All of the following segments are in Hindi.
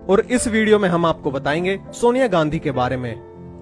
और इस वीडियो में हम आपको बताएंगे सोनिया गांधी के बारे में।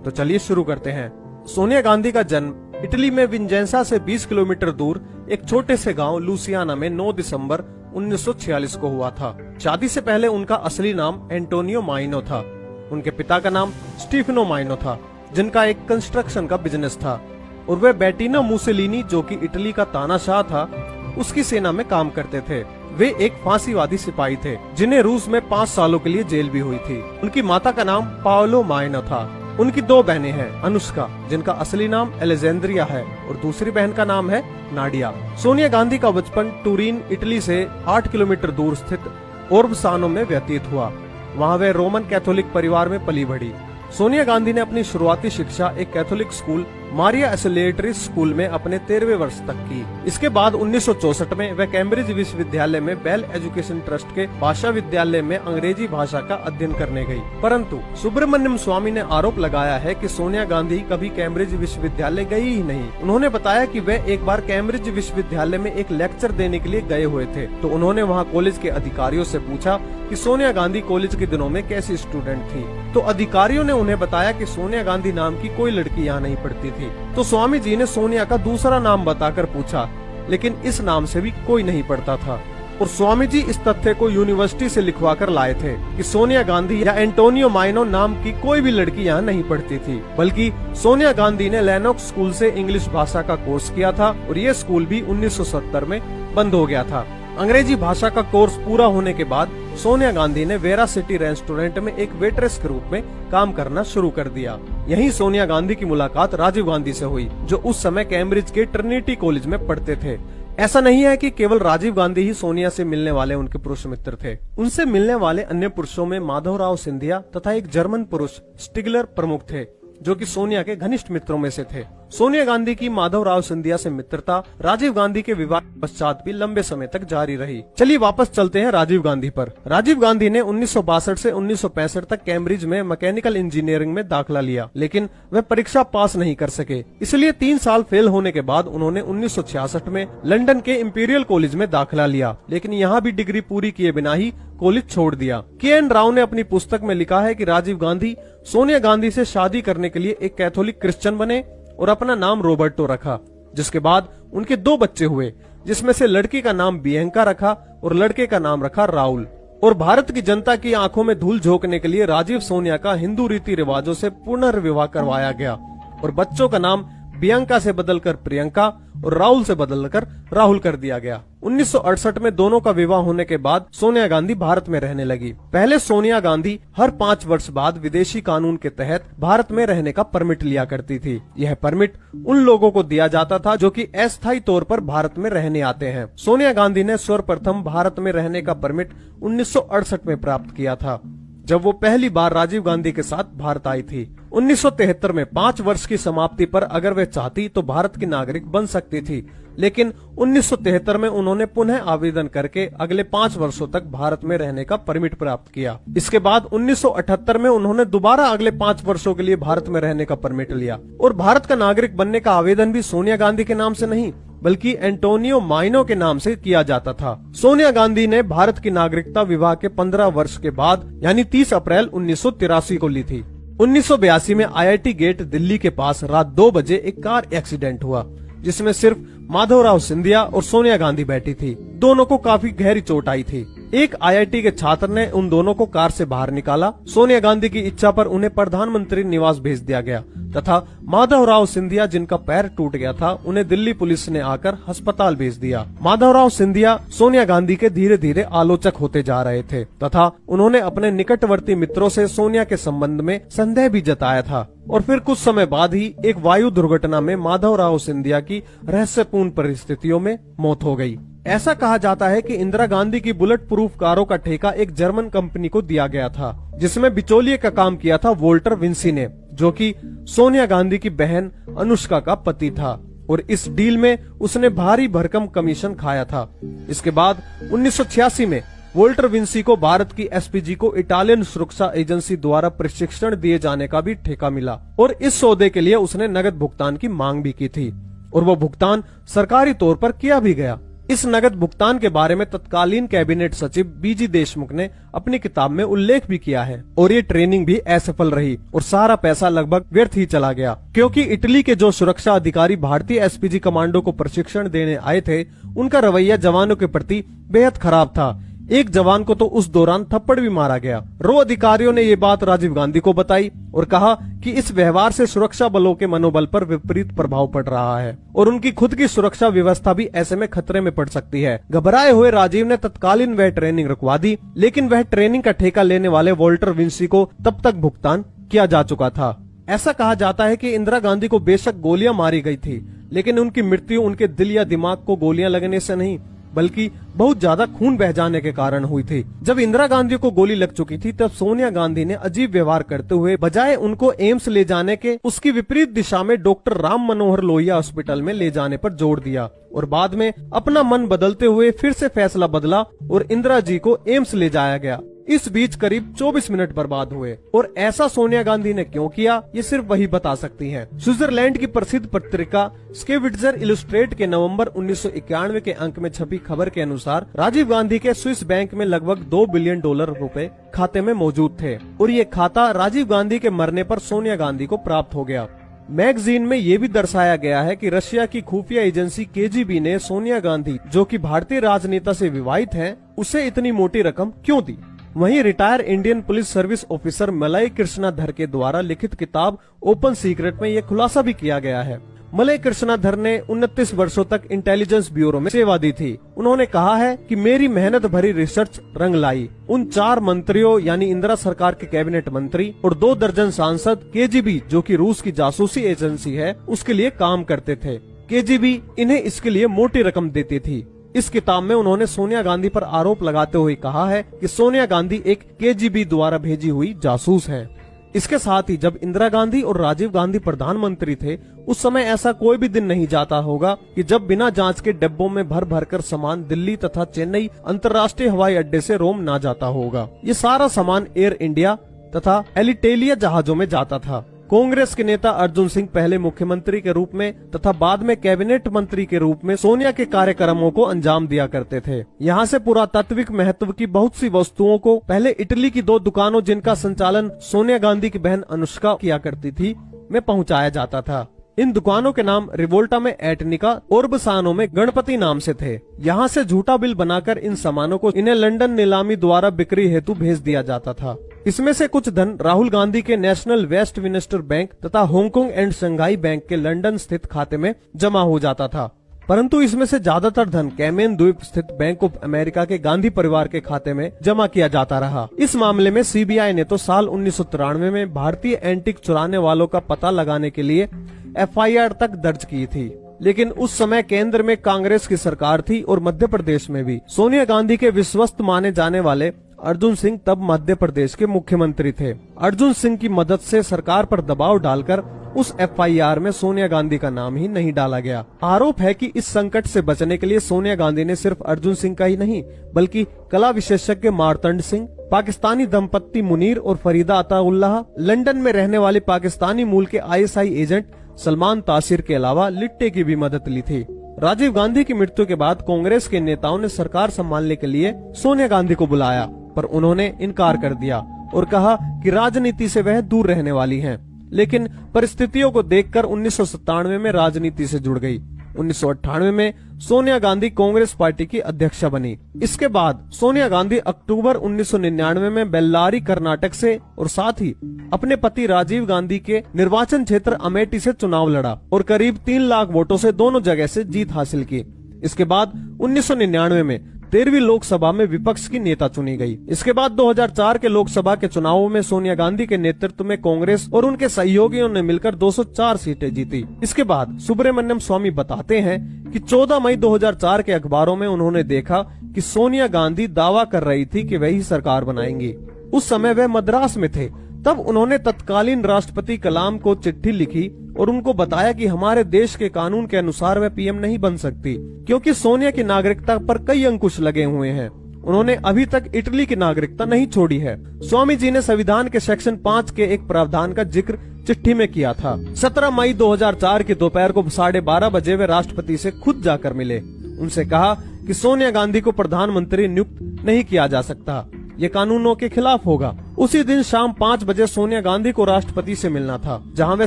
तो चलिए शुरू करते हैं। सोनिया गांधी का जन्म इटली में विंजेंसा से 20 किलोमीटर दूर एक छोटे से गांव लुसियाना में 9 दिसंबर 1946 को हुआ था। शादी से पहले उनका असली नाम एंटोनियो माइनो था। उनके पिता का नाम स्टीफेनो माइनो था, जिनका एक कंस्ट्रक्शन का बिजनेस था, और वे बेटिनो मुसेलिनी, जो कि इटली का तानाशाह था, उसकी सेना में काम करते थे। वे एक फांसीवादी सिपाही थे, जिन्हें रूस में 5 सालों के लिए जेल भी हुई थी। उनकी माता का नाम पाओलो माइनो था। उनकी 2 बहनें हैं, अनुष्का, जिनका असली नाम एलेजेंड्रिया है, और दूसरी बहन का नाम है नाडिया। सोनिया गांधी का बचपन टूरिन, इटली से 8 किलोमीटर दूर स्थित ओर्बसानो में व्यतीत हुआ। वहाँ वे रोमन कैथोलिक परिवार में पली बढ़ी। सोनिया गांधी ने अपनी शुरुआती शिक्षा एक कैथोलिक स्कूल मारिया एसोलिएटरी स्कूल में अपने 13वें वर्ष तक की। इसके बाद 1964 में वह कैम्ब्रिज विश्वविद्यालय में बेल एजुकेशन ट्रस्ट के भाषा विद्यालय में अंग्रेजी भाषा का अध्ययन करने गई। परंतु सुब्रमण्यम स्वामी ने आरोप लगाया है कि सोनिया गांधी कभी कैम्ब्रिज विश्वविद्यालय गई ही नहीं। उन्होंने बताया कि वह एक बार कैम्ब्रिज विश्वविद्यालय में एक लेक्चर देने के लिए गए हुए थे, तो उन्होंने वहाँ कॉलेज के अधिकारियों से पूछा कि सोनिया गांधी कॉलेज के दिनों में कैसी स्टूडेंट थी। तो अधिकारियों ने उन्हें बताया कि सोनिया गांधी नाम की कोई लड़की यहाँ नहीं पढ़ती थी। तो स्वामी जी ने सोनिया का दूसरा नाम बताकर पूछा, लेकिन इस नाम से भी कोई नहीं पढ़ता था। और स्वामी जी इस तथ्य को यूनिवर्सिटी से लिखवा कर लाए थे कि सोनिया गांधी या एंटोनियो माइनो नाम की कोई भी लड़की यहाँ नहीं पढ़ती थी, बल्कि सोनिया गांधी ने लेनॉक्स स्कूल से इंग्लिश भाषा का कोर्स किया था, और ये स्कूल भी 1970 में बंद हो गया था। अंग्रेजी भाषा का कोर्स पूरा होने के बाद सोनिया गांधी ने वेरा सिटी रेस्टोरेंट में एक वेट्रेस के रूप में काम करना शुरू कर दिया। यहीं सोनिया गांधी की मुलाकात राजीव गांधी से हुई, जो उस समय कैम्ब्रिज के ट्रिनिटी कॉलेज में पढ़ते थे। ऐसा नहीं है कि केवल राजीव गांधी ही सोनिया से मिलने वाले उनके पुरुष मित्र थे। उनसे मिलने वाले अन्य पुरुषों में माधवराव सिंधिया तथा एक जर्मन पुरुष स्टिगलर प्रमुख थे, जो कि सोनिया के घनिष्ठ मित्रों में से थे। सोनिया गांधी की माधवराव सिंधिया से मित्रता राजीव गांधी के विवाह पश्चात भी लंबे समय तक जारी रही। चलिए वापस चलते हैं राजीव गांधी पर। राजीव गांधी ने 1962 से 1965 तक कैम्ब्रिज में मैकेनिकल इंजीनियरिंग में दाखिला लिया, लेकिन वह परीक्षा पास नहीं कर सके। इसलिए 3 साल फेल होने के बाद उन्होंने 1966 में लंदन के इंपीरियल कॉलेज में दाखिला लिया, लेकिन यहाँ भी डिग्री पूरी किए बिना ही कॉलेज छोड़ दिया। के.एन. राव ने अपनी पुस्तक में लिखा है कि राजीव गांधी सोनिया गांधी से शादी करने के लिए एक कैथोलिक क्रिश्चियन बने और अपना नाम रॉबर्टो रखा, जिसके बाद उनके 2 बच्चे हुए, जिसमें से लड़की का नाम बियंका रखा और लड़के का नाम रखा राहुल। और भारत की जनता की आंखों में धूल झोंकने के लिए राजीव सोनिया का हिंदू रीति रिवाजों से पुनर्विवाह करवाया गया, और बच्चों का नाम बियंका से बदलकर प्रियंका और राहुल से बदलकर राहुल कर दिया गया। 1968 में दोनों का विवाह होने के बाद सोनिया गांधी भारत में रहने लगी। पहले सोनिया गांधी हर 5 वर्ष बाद विदेशी कानून के तहत भारत में रहने का परमिट लिया करती थी। यह परमिट उन लोगों को दिया जाता था जो कि अस्थायी तौर पर भारत में रहने आते हैं। सोनिया गांधी ने सर्वप्रथम भारत में रहने का परमिट 1968 में प्राप्त किया था, जब वो पहली बार राजीव गांधी के साथ भारत आई थी। 1973 में 5 वर्ष की समाप्ति पर अगर वे चाहती तो भारत की नागरिक बन सकती थी, लेकिन 1973 में उन्होंने पुनः आवेदन करके अगले 5 वर्षों तक भारत में रहने का परमिट प्राप्त किया। इसके बाद 1978 में उन्होंने दोबारा अगले 5 वर्षों के लिए भारत में रहने का परमिट लिया, और भारत का नागरिक बनने का आवेदन भी सोनिया गांधी के नाम से नहीं, बल्कि एंटोनियो माइनो के नाम से किया जाता था। सोनिया गांधी ने भारत की नागरिकता विवाह के 15 वर्ष के बाद यानी 30 अप्रैल 1983 को ली थी। 1982 में IIT गेट दिल्ली के पास रात 2 बजे एक कार एक्सीडेंट हुआ, जिसमें सिर्फ माधवराव सिंधिया और सोनिया गांधी बैठी थी। दोनों को काफी गहरी चोट आई थी। एक IIT के छात्र ने उन दोनों को कार से बाहर निकाला। सोनिया गांधी की इच्छा पर उन्हें प्रधानमंत्री निवास भेज दिया गया, तथा माधवराव सिंधिया, जिनका पैर टूट गया था, उन्हें दिल्ली पुलिस ने आकर अस्पताल भेज दिया। माधवराव सिंधिया सोनिया गांधी के धीरे धीरे आलोचक होते जा रहे थे, तथा उन्होंने अपने निकटवर्ती मित्रों से सोनिया के संबंध में संदेह भी जताया था। और फिर कुछ समय बाद ही एक वायु दुर्घटना में माधवराव सिंधिया की रहस्यपूर्ण परिस्थितियों में मौत हो गई। ऐसा कहा जाता है कि इंदिरा गांधी की बुलेट प्रूफ कारों का ठेका एक जर्मन कंपनी को दिया गया था, जिसमें बिचौलिए का काम किया था वोल्टर विंसी ने, जो कि सोनिया गांधी की बहन अनुष्का का पति था, और इस डील में उसने भारी भरकम कमीशन खाया था। इसके बाद 1986 में वोल्टर विंसी को भारत की एसपीजी को इटालियन सुरक्षा एजेंसी द्वारा प्रशिक्षण दिए जाने का भी ठेका मिला, और इस सौदे के लिए उसने नगद भुगतान की मांग भी की थी, और वो भुगतान सरकारी तौर पर किया भी गया। इस नगद भुगतान के बारे में तत्कालीन कैबिनेट सचिव बीजी देशमुख ने अपनी किताब में उल्लेख भी किया है। और ये ट्रेनिंग भी असफल रही और सारा पैसा लगभग व्यर्थ ही चला गया, क्योंकि इटली के जो सुरक्षा अधिकारी भारतीय एसपीजी कमांडो को प्रशिक्षण देने आए थे, उनका रवैया जवानों के प्रति बेहद खराब था। एक जवान को तो उस दौरान थप्पड़ भी मारा गया। रो अधिकारियों ने ये बात राजीव गांधी को बताई और कहा कि इस व्यवहार से सुरक्षा बलों के मनोबल पर विपरीत प्रभाव पड़ रहा है और उनकी खुद की सुरक्षा व्यवस्था भी ऐसे में खतरे में पड़ सकती है। घबराए हुए राजीव ने तत्कालीन वह ट्रेनिंग रुकवा दी, लेकिन वह ट्रेनिंग का ठेका लेने वाले वॉल्टर विंसी को तब तक भुगतान किया जा चुका था। ऐसा कहा जाता है कि इंदिरा गांधी को बेशक गोलियां मारी गई थी, लेकिन उनकी मृत्यु उनके दिल या दिमाग को गोलियां लगने से नहीं, बल्कि बहुत ज्यादा खून बह जाने के कारण हुई थी। जब इंदिरा गांधी को गोली लग चुकी थी, तब सोनिया गांधी ने अजीब व्यवहार करते हुए बजाय उनको एम्स ले जाने के, उसकी विपरीत दिशा में डॉक्टर राम मनोहर लोहिया हॉस्पिटल में ले जाने पर जोर दिया और बाद में अपना मन बदलते हुए फिर से फैसला बदला और इंदिरा जी को एम्स ले जाया गया। इस बीच करीब 24 मिनट बर्बाद हुए और ऐसा सोनिया गांधी ने क्यों किया, ये सिर्फ वही बता सकती हैं। स्विट्जरलैंड की प्रसिद्ध पत्रिका स्केविट्जर इलस्ट्रेट के नवंबर 1991 के अंक में छपी खबर के अनुसार राजीव गांधी के स्विस बैंक में लगभग $2 बिलियन रुपए खाते में मौजूद थे और ये खाता राजीव गांधी के मरने पर सोनिया गांधी को प्राप्त हो गया। मैगजीन में ये भी दर्शाया गया है कि रशिया की खुफिया एजेंसी केजीबी ने सोनिया गांधी, जो कि भारतीय राजनेता से विवाहित हैं, उसे इतनी मोटी रकम क्यों दी। वहीं retire Indian police service officer मलाई कृष्णाधर के द्वारा लिखित किताब ओपन सीक्रेट में यह खुलासा भी किया गया है। मलाई कृष्णाधर ने 29 वर्षों तक इंटेलिजेंस ब्यूरो में सेवा दी थी। उन्होंने कहा है कि मेरी मेहनत भरी रिसर्च रंग लाई। उन 4 मंत्रियों यानी इंदिरा सरकार के कैबिनेट मंत्री और 2 दर्जन सांसद केजीबी, जो कि रूस की जासूसी एजेंसी है, उसके लिए काम करते थे। केजीबी इन्हें इसके लिए मोटी रकम देती थी। इस किताब में उन्होंने सोनिया गांधी पर आरोप लगाते हुए कहा है कि सोनिया गांधी एक केजीबी द्वारा भेजी हुई जासूस है। इसके साथ ही जब इंदिरा गांधी और राजीव गांधी प्रधानमंत्री थे, उस समय ऐसा कोई भी दिन नहीं जाता होगा कि जब बिना जांच के डिब्बों में भर भर कर सामान दिल्ली तथा चेन्नई अंतर्राष्ट्रीय हवाई अड्डे से रोम ना जाता होगा। ये सारा सामान एयर इंडिया तथा एलिटेलिया जहाजों में जाता था। कांग्रेस के नेता अर्जुन सिंह पहले मुख्यमंत्री के रूप में तथा बाद में कैबिनेट मंत्री के रूप में सोनिया के कार्यक्रमों को अंजाम दिया करते थे। यहाँ से पुरातात्विक महत्व की बहुत सी वस्तुओं को पहले इटली की 2 दुकानों, जिनका संचालन सोनिया गांधी की बहन अनुष्का किया करती थी, में पहुँचाया जाता था। इन दुकानों के नाम रिवोल्टा में एटनिका और बसानो में गणपति नाम से थे। यहाँ से झूठा बिल बनाकर इन सामानों को इन्हें लंदन नीलामी द्वारा बिक्री हेतु भेज दिया जाता था। इसमें से कुछ धन राहुल गांधी के नेशनल वेस्टमिनिस्टर बैंक तथा हांगकांग एंड शंघाई बैंक के लंदन स्थित खाते में जमा हो जाता था, परंतु इसमें से ज्यादातर धन कैमेन द्वीप स्थित बैंक ऑफ अमेरिका के गांधी परिवार के खाते में जमा किया जाता रहा। इस मामले में सीबीआई ने तो साल 1993 में भारतीय एंटीक चुराने वालों का पता लगाने के लिए एफआईआर तक दर्ज की थी, लेकिन उस समय केंद्र में कांग्रेस की सरकार थी और मध्य प्रदेश में भी। सोनिया गांधी के विश्वस्त माने जाने वाले अर्जुन सिंह तब मध्य प्रदेश के मुख्यमंत्री थे। अर्जुन सिंह की मदद से सरकार पर दबाव डालकर उस एफआईआर में सोनिया गांधी का नाम ही नहीं डाला गया। आरोप है कि इस संकट से बचने के लिए सोनिया गांधी ने सिर्फ अर्जुन सिंह का ही नहीं, बल्कि कला विशेषज्ञ मार्तंड सिंह, पाकिस्तानी दंपत्ति मुनीर और फरीदा अताउल्लाह, लंदन में रहने वाले पाकिस्तानी मूल के आईएसआई एजेंट सलमान तासिर के अलावा लिट्टे की भी मदद ली थी। राजीव गांधी की मृत्यु के बाद कांग्रेस के नेताओं ने सरकार संभालने के लिए सोनिया गांधी को बुलाया, पर उन्होंने इनकार कर दिया और कहा कि राजनीति से वह दूर रहने वाली हैं। लेकिन परिस्थितियों को देखकर 1997 में राजनीति से जुड़ गई। 1998 में सोनिया गांधी कांग्रेस पार्टी की अध्यक्षा बनी। इसके बाद सोनिया गांधी अक्टूबर 1999 में बेल्लारी कर्नाटक से और साथ ही अपने पति राजीव गांधी के निर्वाचन क्षेत्र अमेठी से चुनाव लड़ा और करीब 3 लाख वोटों से दोनों जगह से जीत हासिल की। इसके बाद 1999 में 13वीं लोकसभा में विपक्ष की नेता चुनी गई। इसके बाद 2004 के लोकसभा के चुनावों में सोनिया गांधी के नेतृत्व में कांग्रेस और उनके सहयोगियों ने मिलकर 204 सीटें जीती। इसके बाद सुब्रमण्यम स्वामी बताते हैं कि 14 मई 2004 के अखबारों में उन्होंने देखा कि सोनिया गांधी दावा कर रही थी कि वही सरकार बनाएंगी। उस समय वह मद्रास में थे। तब उन्होंने तत्कालीन राष्ट्रपति कलाम को चिट्ठी लिखी और उनको बताया कि हमारे देश के कानून के अनुसार वह पीएम नहीं बन सकती, क्योंकि सोनिया की नागरिकता पर कई अंकुश लगे हुए हैं। उन्होंने अभी तक इटली की नागरिकता नहीं छोड़ी है। स्वामी जी ने संविधान के सेक्शन 5 के एक प्रावधान का जिक्र चिट्ठी में किया था। 17 मई 2004 की दोपहर को 12:30 बजे वे राष्ट्रपति से खुद जाकर मिले। उनसे कहा कि सोनिया गांधी को प्रधानमंत्री नियुक्त नहीं किया जा सकता, ये कानूनों के खिलाफ होगा। उसी दिन शाम 5 बजे सोनिया गांधी को राष्ट्रपति से मिलना था, जहां वे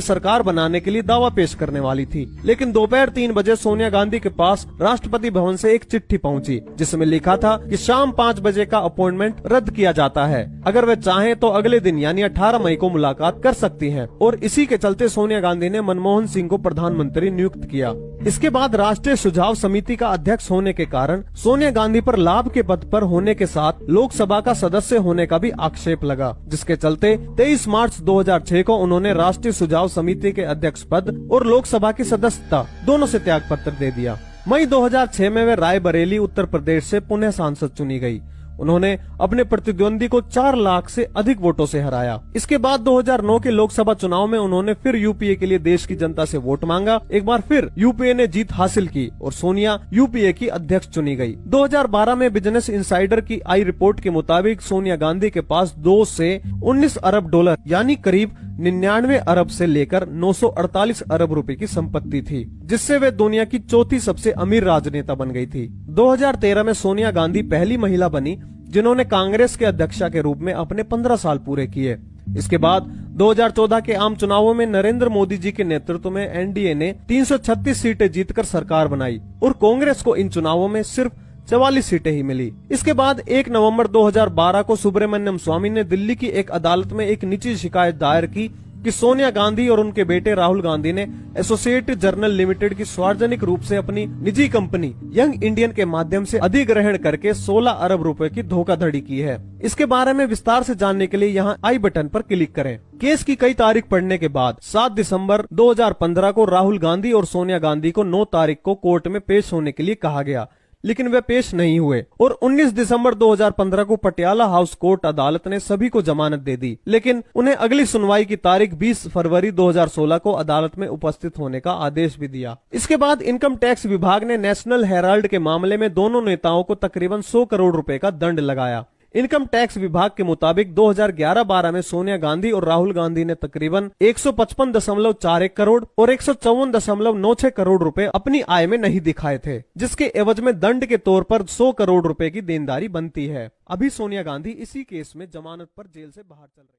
सरकार बनाने के लिए दावा पेश करने वाली थी। लेकिन दोपहर 3 बजे सोनिया गांधी के पास राष्ट्रपति भवन से एक चिट्ठी पहुंची, जिसमें लिखा था कि शाम 5 बजे का अपॉइंटमेंट रद्द किया जाता है। अगर वे चाहें तो अगले दिन यानी 18 मई को मुलाकात कर सकती हैं। और इसी के चलते सोनिया गांधी ने मनमोहन सिंह को प्रधानमंत्री नियुक्त किया। इसके बाद राष्ट्रीय सुझाव समिति का अध्यक्ष होने के कारण सोनिया गांधी पर लाभ के पद पर होने के साथ लोकसभा का सदस्य होने का भी आक्षेप लगा, जिसके चलते 23 मार्च 2006 को उन्होंने राष्ट्रीय सुझाव समिति के अध्यक्ष पद और लोकसभा की सदस्यता दोनों से त्याग पत्र दे दिया। मई 2006 में वे रायबरेली उत्तर प्रदेश से पुनः सांसद चुनी गई। उन्होंने अपने प्रतिद्वंदी को 4 लाख से अधिक वोटों से हराया। इसके बाद 2009 के लोकसभा चुनाव में उन्होंने फिर यूपीए के लिए देश की जनता से वोट मांगा। एक बार फिर यूपीए ने जीत हासिल की और सोनिया यूपीए की अध्यक्ष चुनी गई। 2012 में बिजनेस इनसाइडर की आई रिपोर्ट के मुताबिक सोनिया गांधी के पास 2 से 19 अरब डॉलर यानी करीब 99 अरब से लेकर 948 अरब रुपए की संपत्ति थी, जिससे वे दुनिया की चौथी सबसे अमीर राजनेता बन गई थी। 2013 में सोनिया गांधी पहली महिला बनी जिन्होंने कांग्रेस के अध्यक्षा के रूप में अपने 15 साल पूरे किए। इसके बाद 2014 के आम चुनावों में नरेंद्र मोदी जी के नेतृत्व में एनडीए ने 336 सीटें जीतकर सरकार बनाई और कांग्रेस को इन चुनावों में सिर्फ 44 सीटें ही मिली। इसके बाद 1 नवंबर 2012 को सुब्रमण्यम स्वामी ने दिल्ली की एक अदालत में एक निजी शिकायत दायर की कि सोनिया गांधी और उनके बेटे राहुल गांधी ने एसोसिएटेड जर्नल लिमिटेड की सार्वजनिक रूप से अपनी निजी कंपनी यंग इंडियन के माध्यम से अधिग्रहण करके 16 अरब रुपए की धोखाधड़ी की है। इसके बारे में विस्तार से जानने के लिए यहाँ आई बटन पर क्लिक करें। केस की कई तारीख पढ़ने के बाद 7 दिसंबर 2015 को राहुल गांधी और सोनिया गांधी को 9 तारीख को कोर्ट में पेश होने के लिए कहा गया, लेकिन वे पेश नहीं हुए और 19 दिसंबर 2015 को पटियाला हाउस कोर्ट अदालत ने सभी को जमानत दे दी, लेकिन उन्हें अगली सुनवाई की तारीख 20 फरवरी 2016 को अदालत में उपस्थित होने का आदेश भी दिया। इसके बाद इनकम टैक्स विभाग ने नेशनल हेराल्ड के मामले में दोनों नेताओं को तकरीबन 100 करोड़ रुपए का दंड लगाया। इनकम टैक्स विभाग के मुताबिक 2011-12 में सोनिया गांधी और राहुल गांधी ने तकरीबन 155.41 करोड़ और 154.96 करोड़ रुपए अपनी आय में नहीं दिखाए थे, जिसके एवज में दंड के तौर पर 100 करोड़ रुपए की देनदारी बनती है। अभी सोनिया गांधी इसी केस में जमानत पर जेल से बाहर चल रही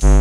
है।